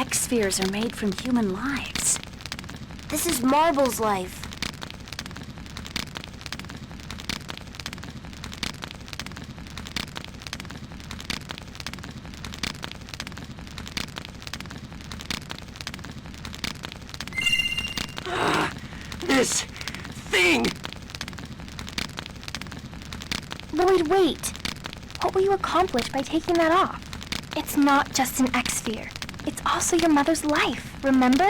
Exspheres are made from human lives. This is Marble's life. This thing! Lloyd, wait! What will you accomplish by taking that off? It's not just an Exsphere. It's also your mother's life, remember?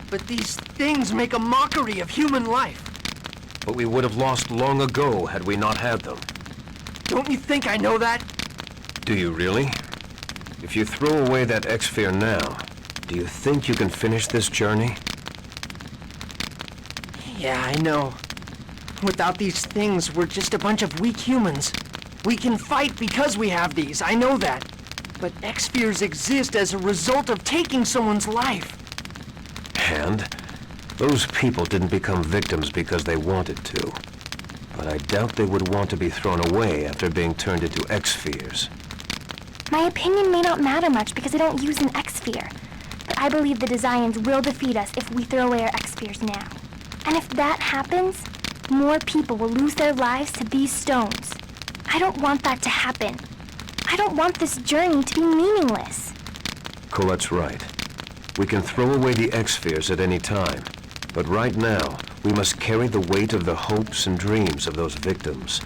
But these things make a mockery of human life. But we would have lost long ago had we not had them. Don't you think I know that? Do you really? If you throw away that Exsphere now, do you think you can finish this journey? Yeah, I know. Without these things, we're just a bunch of weak humans. We can fight because we have these, I know that. But Exspheres exist as a result of taking someone's life. And those people didn't become victims because they wanted to. But I doubt they would want to be thrown away after being turned into Exspheres. My opinion may not matter much because I don't use an Exsphere. But I believe the Desians will defeat us if we throw away our Exspheres now. And if that happens, more people will lose their lives to these stones. I don't want that to happen. I don't want this journey to be meaningless. Colette's right. We can throw away the Exspheres at any time. But right now, we must carry the weight of the hopes and dreams of those victims,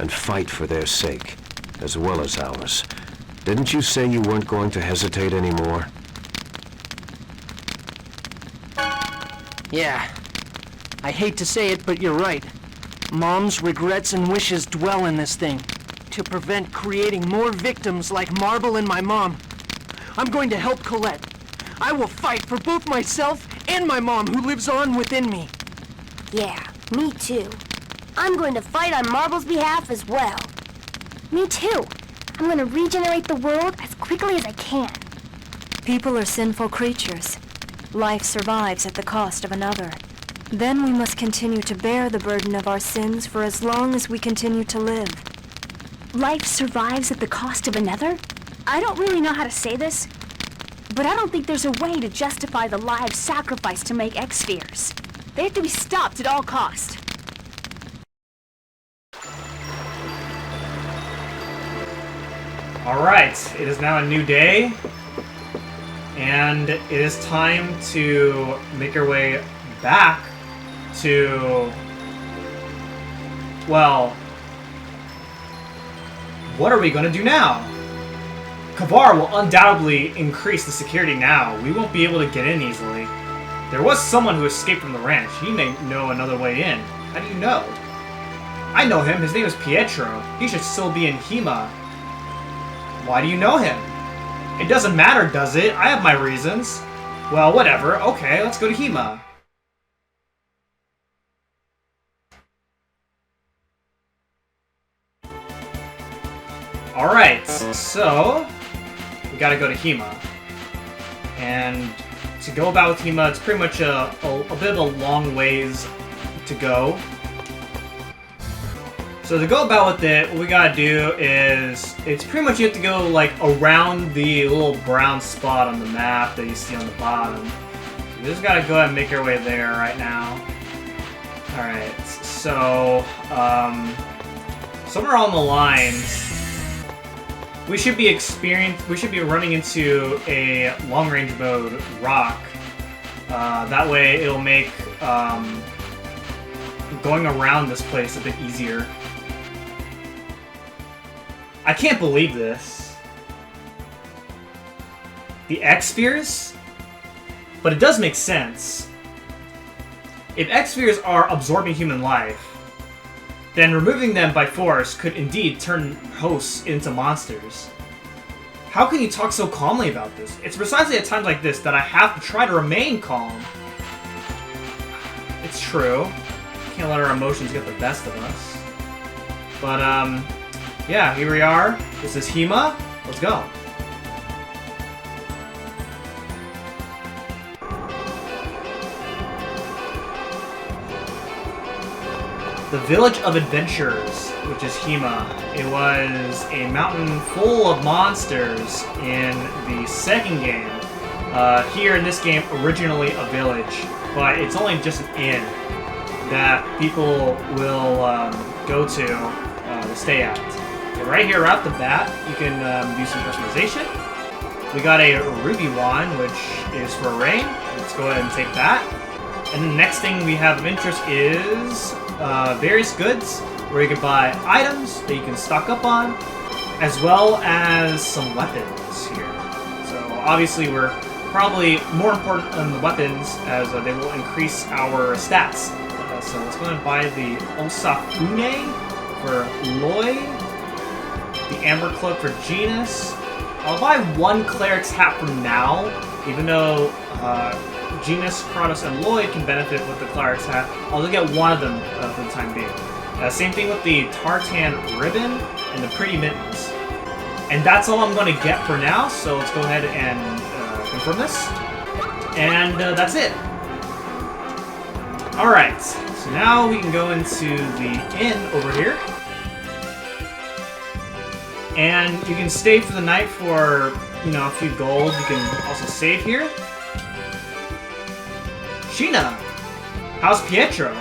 and fight for their sake, as well as ours. Didn't you say you weren't going to hesitate anymore? Yeah. I hate to say it, but you're right. Mom's regrets and wishes dwell in this thing, to prevent creating more victims like Marble and my mom. I'm going to help Colette. I will fight for both myself and my mom who lives on within me. Yeah, me too. I'm going to fight on Marble's behalf as well. Me too. I'm going to regenerate the world as quickly as I can. People are sinful creatures. Life survives at the cost of another. Then we must continue to bear the burden of our sins for as long as we continue to live. Life survives at the cost of another? I don't really know how to say this, but I don't think there's a way to justify the lives sacrificed to make Exspheres. They have to be stopped at all cost. Alright, it is now a new day, and it is time to make our way back to, well, what are we going to do now? Kavar will undoubtedly increase the security now. We won't be able to get in easily. There was someone who escaped from the ranch. He may know another way in. How do you know? I know him. His name is Pietro. He should still be in Hema. Why do you know him? It doesn't matter, does it? I have my reasons. Well, whatever. Okay, let's go to Hema. Alright, so we gotta go to Hema. And to go about with Hema, it's pretty much a bit of a long ways to go. So to go about with it, what we gotta do is, it's pretty much you have to go like around the little brown spot on the map that you see on the bottom. So we just gotta go ahead and make our way there right now. Alright, so somewhere along the lines, we should be running into a long-range mode rock. That way it'll make going around this place a bit easier. I can't believe this. The Exspheres? But it does make sense. If Exspheres are absorbing human life, then removing them by force could indeed turn hosts into monsters. How can you talk so calmly about this? It's precisely at times like this that I have to try to remain calm. It's true. Can't let our emotions get the best of us. But, yeah, here we are. This is Hema. Let's go. The Village of Adventurers, which is Hema. It was a mountain full of monsters in the second game. Here in this game, originally a village, but it's only just an inn that people will go to stay at. So right here, right off the bat, you can do some customization. We got a ruby wand, which is for rain. Let's go ahead and take that. And then the next thing we have of interest is various goods, where you can buy items that you can stock up on, as well as some weapons here. So obviously we're probably more important on the weapons, as they will increase our stats. So let's go ahead and buy the Osafune for Lloyd, the Amber Cloak for Genus. I'll buy one Cleric's Hat for now, even though Genus, Kratos, and Lloyd can benefit with the Cleric's Hat. I'll just get one of them for the time being. Same thing with the Tartan Ribbon and the Pretty Mittens. And that's all I'm going to get for now, so let's go ahead and confirm this. And that's it. Alright, so now we can go into the inn over here. And you can stay for the night for, you know, a few gold. You can also save here. Sheena! How's Pietro?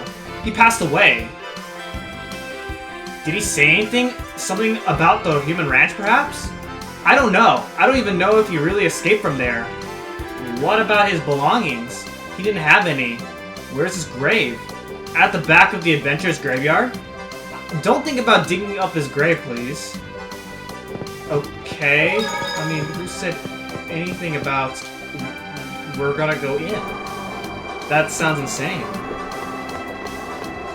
He passed away. Did he say anything? Something about the human ranch, perhaps? I don't know. I don't even know if he really escaped from there. What about his belongings? He didn't have any. Where's his grave? At the back of the Adventurers Graveyard? Don't think about digging up his grave, please. Okay. I mean, who said anything about we're gonna go in? That sounds insane.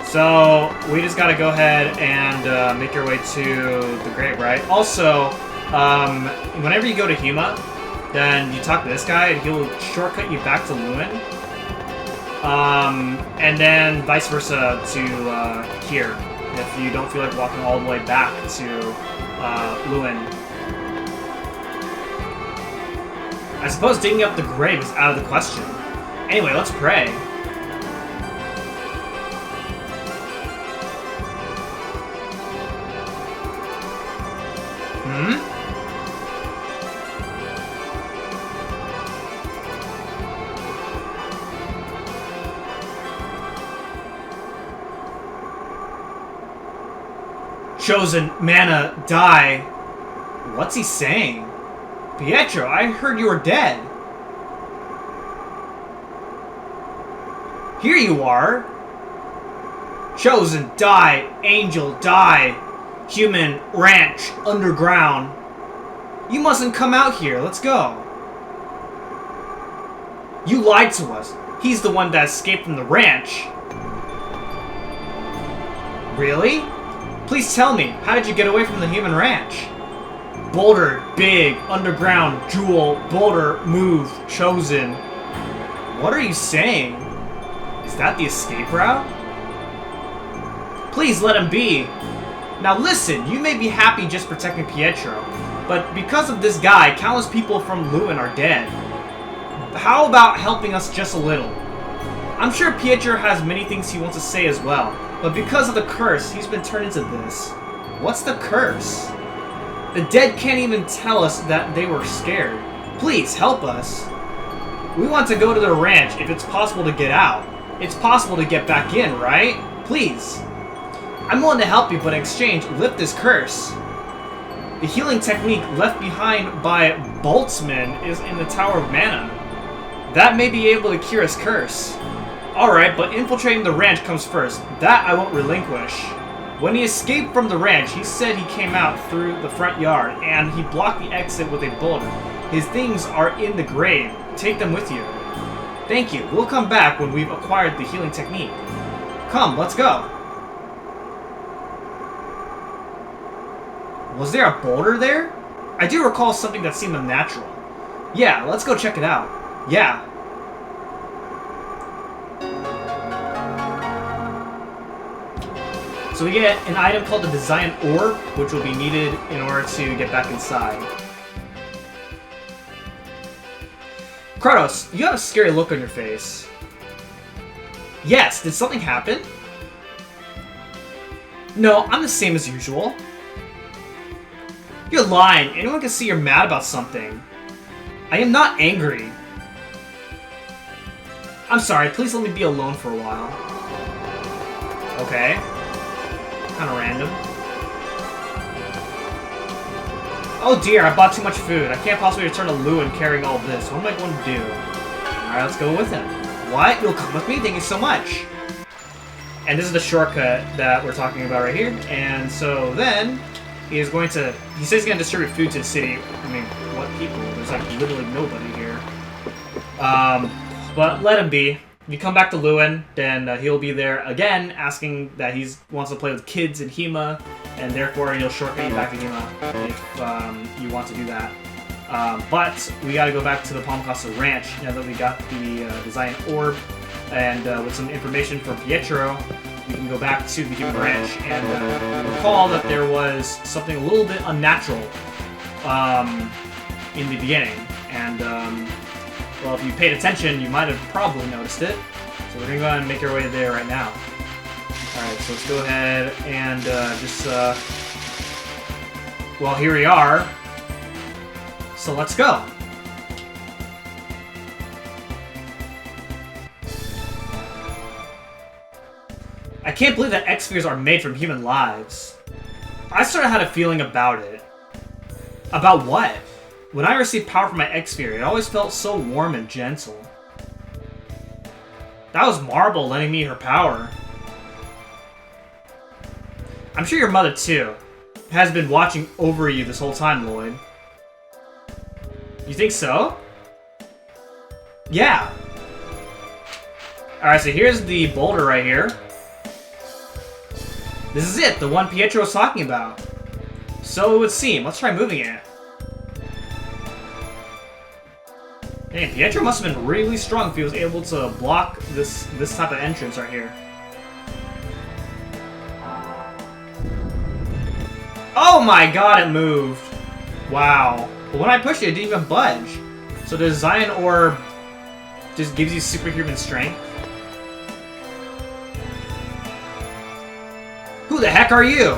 So, we just gotta go ahead and make our way to the grave, right? Also, whenever you go to Huma, then you talk to this guy and he'll shortcut you back to Lewin. And then vice versa to here, if you don't feel like walking all the way back to Lewin. I suppose digging up the grave is out of the question. Anyway, let's pray. Chosen mana die. What's he saying? Pietro, I heard you were dead. Here you are. Chosen, die. Angel, die. Human, ranch, underground. You mustn't come out here. Let's go. You lied to us. He's the one that escaped from the ranch. Really? Please tell me, how did you get away from the human ranch? Boulder, big, underground, jewel, boulder, move, chosen. What are you saying? Is that the escape route? Please let him be. Now listen, you may be happy just protecting Pietro, but because of this guy, countless people from Lewin are dead. How about helping us just a little? I'm sure Pietro has many things he wants to say as well, but because of the curse, he's been turned into this. What's the curse? The dead can't even tell us that they were scared. Please, help us. We want to go to the ranch if it's possible to get out. It's possible to get back in, right? Please. I'm willing to help you, but in exchange, lift this curse. The healing technique left behind by Boltzmann is in the Tower of Mana. That may be able to cure his curse. Alright, but infiltrating the ranch comes first. That I won't relinquish. When he escaped from the ranch, he said he came out through the front yard, and he blocked the exit with a boulder. His things are in the grave. Take them with you. Thank you. We'll come back when we've acquired the healing technique. Come, let's go. Was there a boulder there? I do recall something that seemed unnatural. Yeah, let's go check it out. Yeah. So we get an item called the Design Orb, which will be needed in order to get back inside. Kratos, you have a scary look on your face. Yes, did something happen? No, I'm the same as usual. You're lying. Anyone can see you're mad about something. I am not angry. I'm sorry, please let me be alone for a while. Okay. Kinda random. Oh dear, I bought too much food. I can't possibly return to Lewin carrying all this. What am I going to do? Alright, let's go with him. What? You'll come with me? Thank you so much. And this is the shortcut that we're talking about right here. And so then, he says he's going to distribute food to the city. I mean, what people? There's like literally nobody here. But let him be. If you come back to Lewin, then he'll be there again, asking that he wants to play with kids in Hema, and therefore he'll shortcut you back to Hema if you want to do that. But we got to go back to the Palm Costa Ranch now that we got the design orb, and with some information from Pietro, we can go back to the human ranch and recall that there was something a little bit unnatural in the beginning, and well, if you paid attention, you might have probably noticed it. So we're gonna go ahead and make our way there right now. Alright, so let's go ahead and well, here we are. So let's go. I can't believe that Exspheres are made from human lives. I sort of had a feeling about it. About what? When I received power from my Exsphere, it always felt so warm and gentle. That was Marble lending me her power. I'm sure your mother, too, has been watching over you this whole time, Lloyd. You think so? Yeah. Alright, so here's the boulder right here. This is it, the one Pietro was talking about. So it would seem. Let's try moving it. Dang, Pietro must have been really strong if he was able to block this type of entrance right here. Oh my god, it moved! Wow. But when I pushed it, it didn't even budge. So the design orb just gives you superhuman strength. Who the heck are you?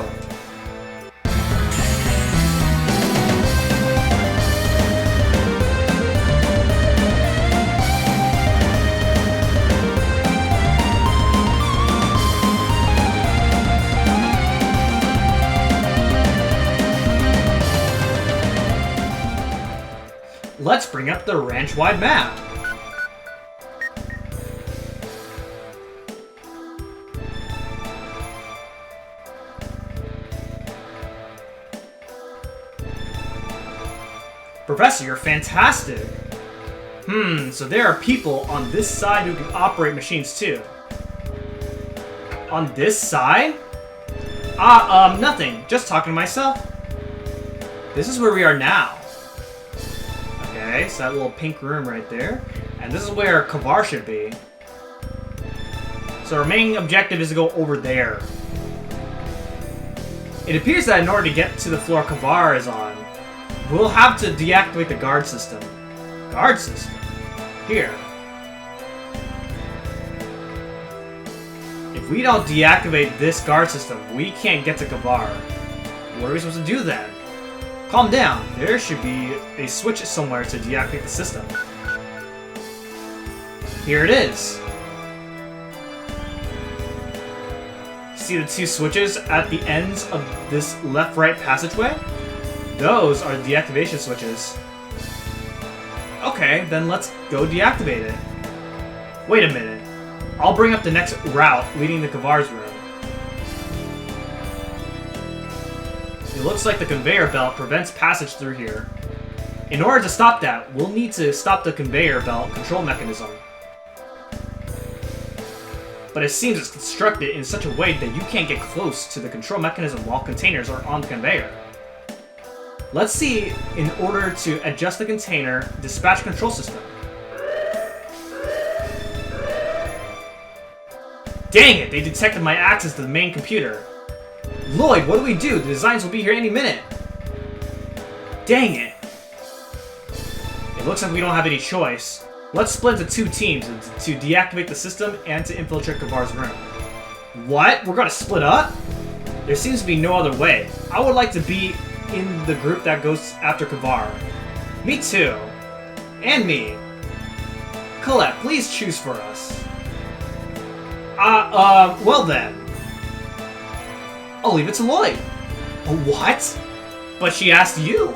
Let's bring up the ranch-wide map. Professor, you're fantastic. So there are people on this side who can operate machines too. On this side? Nothing. Just talking to myself. This is where we are now. Okay, so that little pink room right there. And this is where Kavar should be. So our main objective is to go over there. It appears that in order to get to the floor Kavar is on, we'll have to deactivate the guard system. Guard system? Here. If we don't deactivate this guard system, we can't get to Kavar. What are we supposed to do then? Calm down. There should be a switch somewhere to deactivate the system. Here it is. See the two switches at the ends of this left-right passageway? Those are the deactivation switches. Okay, then let's go deactivate it. Wait a minute. I'll bring up the next route leading to Kavar's room. It looks like the conveyor belt prevents passage through here. In order to stop that, we'll need to stop the conveyor belt control mechanism. But it seems it's constructed in such a way that you can't get close to the control mechanism while containers are on the conveyor. Let's see, in order to adjust the container, dispatch control system. Dang it, they detected my access to the main computer. Lloyd, what do we do? The designs will be here any minute. Dang it. It looks like we don't have any choice. Let's split into two teams to deactivate the system and to infiltrate Kavar's room. What? We're gonna split up? There seems to be no other way. I would like to be in the group that goes after Kavar. Me too. And me. Colette, please choose for us. Well then. I'll leave it to Lloyd. What? But she asked you.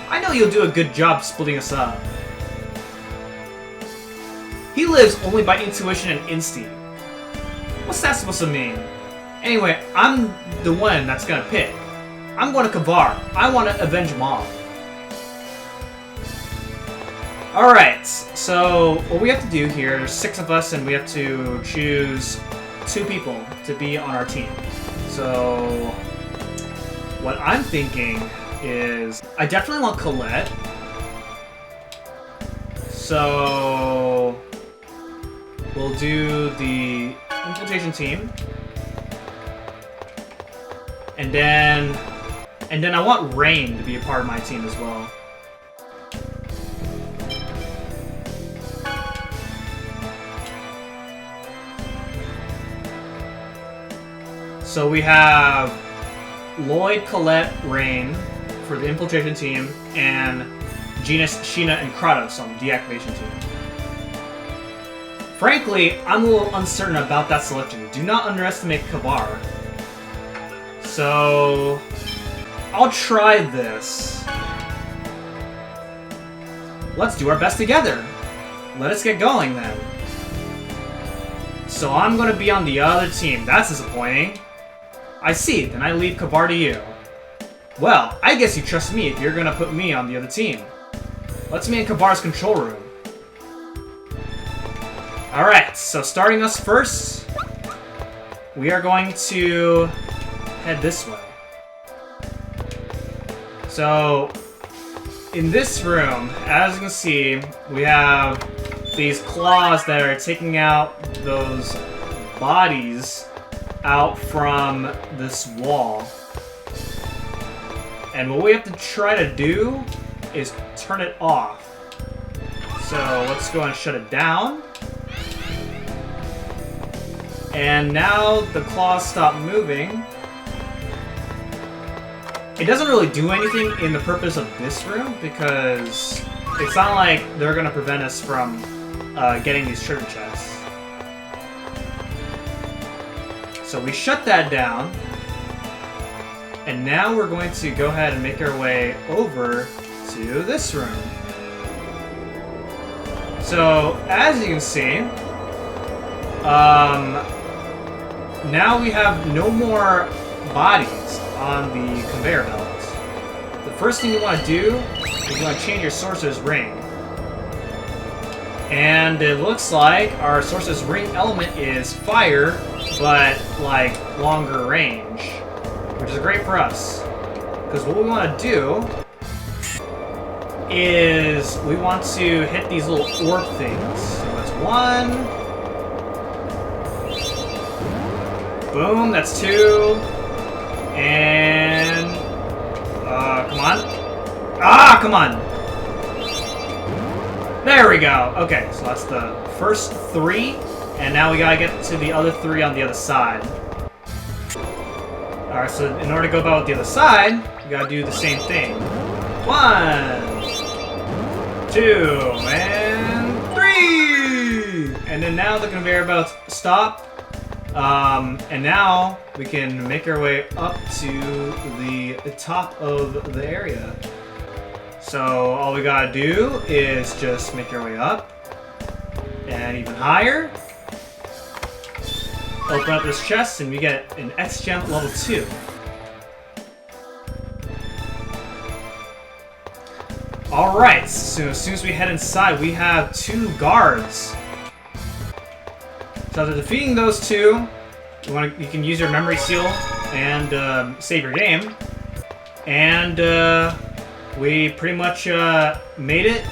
I know you'll do a good job splitting us up. He lives only by intuition and instinct. What's that supposed to mean? Anyway, I'm the one that's gonna pick. I'm going to Kavar. I want to avenge Mom. Alright, so what we have to do here, there's 6 of us and we have to choose 2 people to be on our team. So, what I'm thinking is, I definitely want Colette. So, we'll do the infiltration team. And then I want Rain to be a part of my team as well. So we have Lloyd, Colette, Rain for the infiltration team, and Genus, Sheena, and Kratos on the deactivation team. Frankly, I'm a little uncertain about that selection. Do not underestimate Kavar. So, I'll try this. Let's do our best together. Let us get going then. So I'm gonna be on the other team. That's disappointing. I see, then I leave Kavar to you. Well, I guess you trust me if you're gonna put me on the other team. Let's meet in Kavar's control room. Alright, so starting us first, we are going to head this way. So, in this room, as you can see, we have these claws that are taking out those bodies out from this wall. And what we have to try to do is turn it off. So let's go and shut it down. And now the claws stop moving. It doesn't really do anything in the purpose of this room because it's not like they're going to prevent us from getting these treasure chests. So we shut that down. And now we're going to go ahead and make our way over to this room. So, as you can see, now we have no more bodies on the conveyor belt. The first thing you want to do is you want to change your Sorcerer's Ring. And it looks like our Sorcerer's Ring element is fire, but like longer range, which is great for us. Because what we want to do is we want to hit these little orb things. So that's 1. Boom, that's 2. And come on. Ah, come on. There we go. Okay, so that's the first 3, and now we gotta get to the other 3 on the other side. Alright, so in order to go about the other side, we gotta do the same thing. 1, 2, and 3! And then now the conveyor belts stop. And now we can make our way up to the top of the area. So all we gotta do is just make our way up and even higher. Open up this chest and we get an X-Gem level 2. Alright, so as soon as we head inside, we have 2 guards. So after defeating those 2, you can use your memory seal and save your game. And we pretty much made it.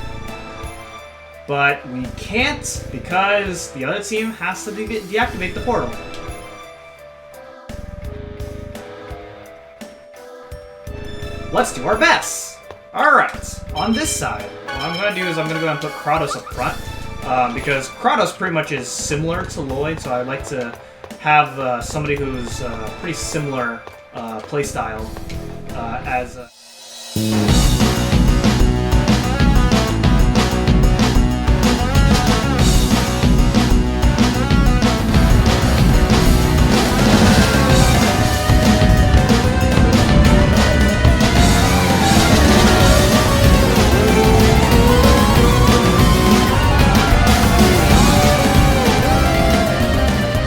But we can't because the other team has to deactivate the portal. Let's do our best! Alright, on this side, what I'm going to do is I'm going to go and put Kratos up front. Because Kratos pretty much is similar to Lloyd, so I'd like to have somebody who's pretty similar playstyle as...